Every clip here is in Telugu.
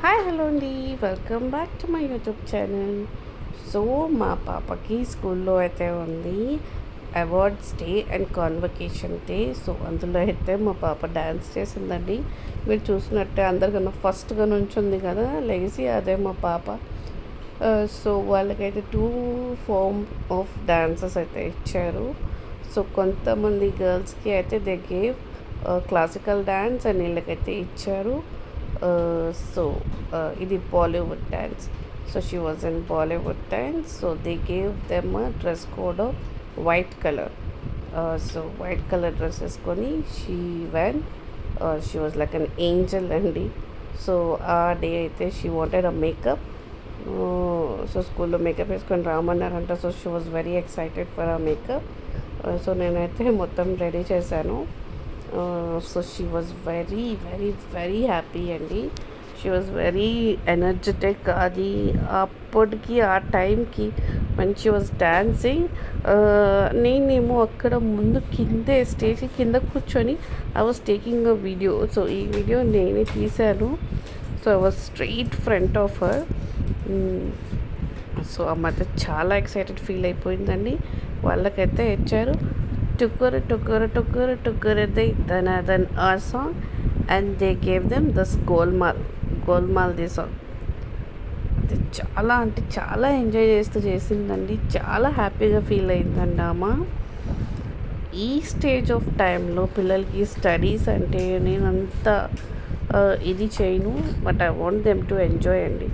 హాయ్ హలో అండి, welcome back to my YouTube channel. So మా పాపకి స్కూల్లో అయితే ఉంది awards day and convocation day. So అందులో అయితే మా పాప డ్యాన్స్ చేసిందండి. మీరు చూసినట్టే అందరికన్నా ఫస్ట్గా నుంచుంది కదా లెగసీ, అదే మా పాప. సో వాళ్ళకైతే 2 ఫార్మ్ ఆఫ్ డాన్సెస్ అయితే ఇచ్చారు. సో కొంతమంది గర్ల్స్కి అయితే they gave classical dance and వీళ్ళకైతే ఇచ్చారు. సో ఇది Bollywood dance. So she was in Bollywood dance. So they gave them a dress code of white color. So white color dress వేసుకొని she went. She was like an angel అండి. సో ఆ డే అయితే she wanted a makeup. So స్కూల్లో మేకప్ వేసుకొని రామన్నారంట. So she was very excited for ఆ మేకప్. సో నేనైతే మొత్తం రెడీ చేశాను. So she was very very very happy అండి. She was very energetic. అది అప్పటికి ఆ టైంకి when she was డాన్సింగ్, నేనేమో అక్కడ ముందు కిందే స్టేజ్ కింద కూర్చొని I was taking a video. So ఈ వీడియో నేనే తీశాను. So I was straight front of her. So అమ్మ అయితే చాలా ఎక్సైటెడ్ ఫీల్ అయిపోయిందండి. వాళ్ళకైతే ఇచ్చారు టుక్కరు టుక్కరు టుక్కరు టుక్కరు they then a song and they gave them this Golmaal the song. అది చాలా అంటే చాలా ఎంజాయ్ చేసిందండి. చాలా హ్యాపీగా ఫీల్ అయిందండి అమ్మ. ఈ స్టేజ్ ఆఫ్ టైంలో పిల్లలకి స్టడీస్ అంటే నేను అంత ఇది చేయను, but I want them to enjoy అండి.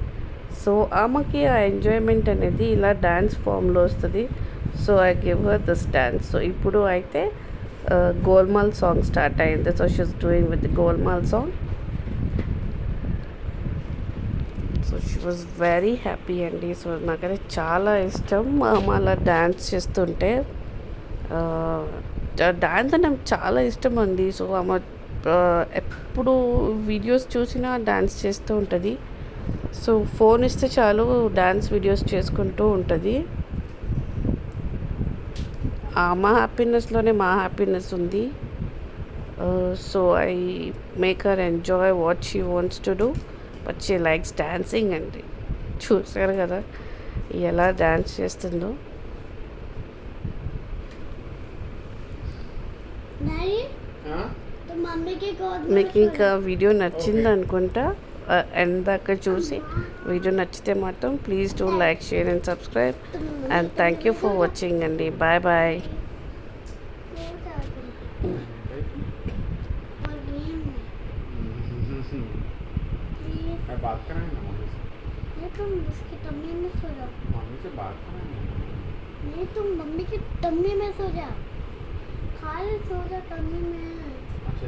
సో ఆమెకి ఆ ఎంజాయ్మెంట్ అనేది ఇలా డ్యాన్స్ ఫామ్లో వస్తుంది. So I give her this dance. So ఇప్పుడు అయితే గోల్మాల్ సాంగ్ స్టార్ట్ అయింది. So she's doing with golmaal song. So she was very happy అండి. సో నాకైతే చాలా ఇష్టం ఆమె అలా డ్యాన్స్ చేస్తుంటే. డ్యాన్స్ అంటే నాకు చాలా ఇష్టం అండి. సో ఆమె ఎప్పుడు వీడియోస్ చూసినా డ్యాన్స్ చేస్తూ ఉంటుంది. సో ఫోన్ ఇస్తే చాలు డ్యాన్స్ వీడియోస్ చేసుకుంటూ ఉంటుంది. మా హ్యాపీనెస్లోనే మా హ్యాపీనెస్ ఉంది. So I make her enjoy what she wants to do, but she likes dancing అండి. చూసారు కదా ఎలా డ్యాన్స్ చేస్తుందో. మీకు ఇంకా వీడియో నచ్చింది అనుకుంటా. ఎండ్ దాకా చూసి వీడియో నచ్చితే మాత్రం please do like, share and subscribe. And thank you for watching అండి. Bye bye. तुम मम्मी की टम्मी में सो जा, खाली सो जा टम्मी में। अच्छा